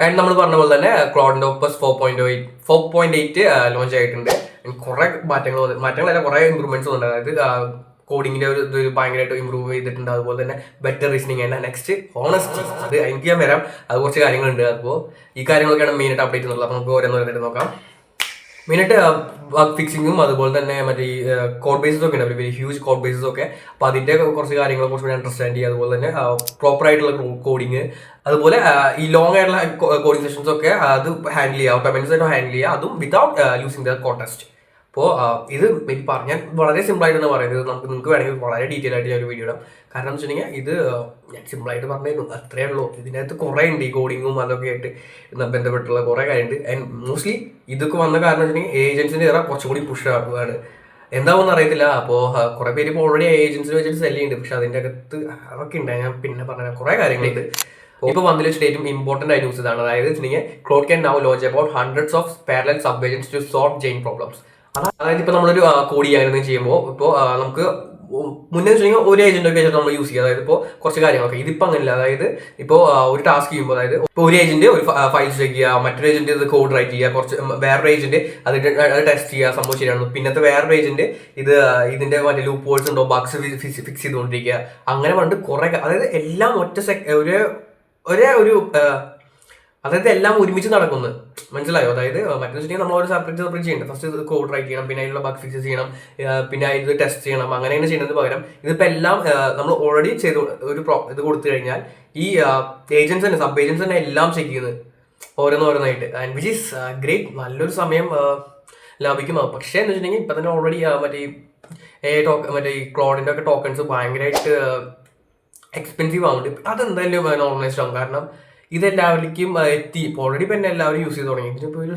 And നമ്മൾ പറഞ്ഞ പോലെ തന്നെ ക്ലൗഡിന്റെ ഓപ്പസ് 4.8 ലോഞ്ച് ആയിട്ടുണ്ട്. കുറെ മാറ്റങ്ങളല്ല കുറെ ഇമ്പ്രൂവ്മെന്റ്സ് ഉണ്ട്. അതായത് കോഡിങ്ങിന്റെ ഒരു ഇത് ഭയങ്കരമായിട്ട് ഇമ്പ്രൂവ് ചെയ്തിട്ടുണ്ട്. അതുപോലെ തന്നെ better reasoning and next honesty, അത് എനിക്ക് ഞാൻ വരാം. അത് കുറച്ച് കാര്യങ്ങളുണ്ട്. അപ്പോൾ ഈ കാര്യങ്ങളൊക്കെയാണ് മെയിനായിട്ട് അപ്ഡേറ്റ് ചെയ്യുന്നത്. അപ്പോൾ നമുക്ക് ഓരോന്ന് നോക്കാം. മെയിനായിട്ട് ബഗ് ഫിക്സിങ്ങും അതുപോലെ തന്നെ മറ്റേ ഈ കോഡ് ബേസസ് ഒക്കെ ഉണ്ട്, വെരി ഹ്യൂജ് കോഡ് ബേസസ് ഒക്കെ. അപ്പോൾ അതിന്റെ കുറച്ച് കാര്യങ്ങൾ കുറച്ചുകൂടി അണ്ടർസ്റ്റാൻഡ് ചെയ്യുക. അതുപോലെ തന്നെ പ്രോപ്പർ ആയിട്ടുള്ള കോഡിങ്, അതുപോലെ ഈ ലോങ് ആയിട്ടുള്ള കോഡിംഗ് സെഷൻസ് ഒക്കെ അത് ഹാൻഡിൽ ചെയ്യുക, ഓട്ടോമാറ്റിക്സ് ആയിട്ട് ഹാൻഡിൽ ചെയ്യുക, അതും വിതൗട്ട് യൂസിങ് ദ കോൺടെസ്റ്റ്. അപ്പോൾ ഇത് എനിക്ക് പറഞ്ഞാൽ വളരെ സിമ്പിൾ ആയിട്ടാണ് പറയുന്നത്. നിങ്ങൾക്ക് വേണമെങ്കിൽ വളരെ ഡീറ്റെയിൽ ആയിട്ട് ഞാൻ ഒരു വീഡിയോ ഇടാം. കാരണം എന്ന് വെച്ചിട്ടുണ്ടെങ്കിൽ ഇത് ഞാൻ സിമ്പിളായിട്ട് പറഞ്ഞിരുന്നു, അത്രയേ ഉള്ളൂ. ഇതിനകത്ത് കുറേ ഉണ്ട്, ഈ കോഡിങ്ങും അതൊക്കെ ആയിട്ട് ബന്ധപ്പെട്ടുള്ള കുറേ കാര്യമുണ്ട്. ആൻഡ് മോസ്റ്റ്ലി ഇതൊക്കെ വന്ന കാരണം വെച്ചിട്ടുണ്ടെങ്കിൽ ഏജൻസിൻ്റെ ഇറ കുറച്ചും കൂടി പുഷ് ആക്കുകയാണ്. എന്താണെന്ന് അറിയത്തില്ല. അപ്പോൾ കുറേ പേര് ഇപ്പോൾ ഓൾറെഡി ഏജൻസിനെ വെച്ചിട്ട് സെല് ചെയ്യുന്നുണ്ട്. പക്ഷെ അതിൻ്റെ അകത്ത് അതൊക്കെ ഉണ്ട്. ഞാൻ പിന്നെ പറഞ്ഞ കുറേ കാര്യങ്ങളുണ്ട്. ഇപ്പോൾ വന്നതിൽ ഏറ്റവും ഇമ്പോർട്ടൻ്റ് ആയ ന്യൂസ് ഇതാണ്. അതായത് Claude can now launch about hundreds of parallel sub agents to solve chain problems. അതായത് ഇപ്പോൾ നമ്മളൊരു കോഡ് ചെയ്യാൻ ചെയ്യുമ്പോൾ ഇപ്പോൾ നമുക്ക് മുന്നേ വെച്ചിട്ടുണ്ടെങ്കിൽ ഒരു ഏജന്റ് ഒക്കെ വെച്ചിട്ട് നമ്മൾ യൂസ് ചെയ്യുക. അതായത് ഇപ്പോൾ കുറച്ച് കാര്യങ്ങളൊക്കെ ഇതിപ്പോൾ അങ്ങനെയല്ല. അതായത് ഇപ്പോൾ ഒരു ടാസ്ക് ചെയ്യുമ്പോൾ, അതായത് ഇപ്പോൾ ഒരു ഏജന്റ് ഒരു ഫയൽസ് ചെക്ക് ചെയ്യുക, മറ്റൊരു ഏജന്റ് ഇത് കോഡ് റൈറ്റ് ചെയ്യുക, കുറച്ച് വേറൊരു ഏജന്റ് അത് ടെസ്റ്റ് ചെയ്യുക, സംഭവം ശരിയാണ്. പിന്നത്തെ വേറൊരു ഏജന്റ് ഇതിന്റെ മറ്റേ ലൂപ്പ് ഹോൾസ് ഉണ്ടോ ബഗ്സ് ഫിക്സ് ചെയ്തുകൊണ്ടിരിക്കുക. അങ്ങനെ പറഞ്ഞിട്ട് കുറെ, അതായത് എല്ലാം ഒരേ ഒരു അതായത് എല്ലാം ഒരുമിച്ച് നടക്കുന്നു. മനസ്സിലായോ? അതായത് മറ്റു വെച്ചിട്ടുണ്ടെങ്കിൽ നമ്മൾ ഒരു സെപ്പറേറ്റ് ചെയ്യണം. ഫസ്റ്റ് കോഡ് റൈറ്റ് ചെയ്യണം, പിന്നെ അതിലുള്ള ബഗ് ഫിക്സ് ചെയ്യണം, പിന്നെ ഇത് ടെസ്റ്റ് ചെയ്യണം. അങ്ങനെയാണ് ചെയ്യുന്നതിന് പകരം ഇതിപ്പോൾ എല്ലാം നമ്മൾ ഓൾറെഡി ചെയ്ത് ഇത് കൊടുത്തു കഴിഞ്ഞാൽ ഈ ഏജൻസ് തന്നെ, സബ് ഏജൻസ് തന്നെ എല്ലാം ചെക്ക് ചെയ്യുന്നത് ഓരോന്നായിട്ട്. And which is great. നല്ലൊരു സമയം ലാഭിക്കും. പക്ഷേ എന്ന് വെച്ചിട്ടുണ്ടെങ്കിൽ ഇപ്പം തന്നെ ഓൾറെഡി മറ്റേ ഈ ക്ലോഡിൻ്റെ ഒക്കെ ടോക്കൺസ് ഭയങ്കരമായിട്ട് എക്സ്പെൻസീവ് ആവുന്നുണ്ട്. അതെന്തായാലും നോർമലൈസ്ഡ് ആവും. കാരണം ഇതെല്ലാവർക്കും എത്തി. ഇപ്പോൾ ഓൾറെഡി പിന്നെ എല്ലാവരും യൂസ് ചെയ്ത് തുടങ്ങി. ഇതിപ്പോൾ ഒരു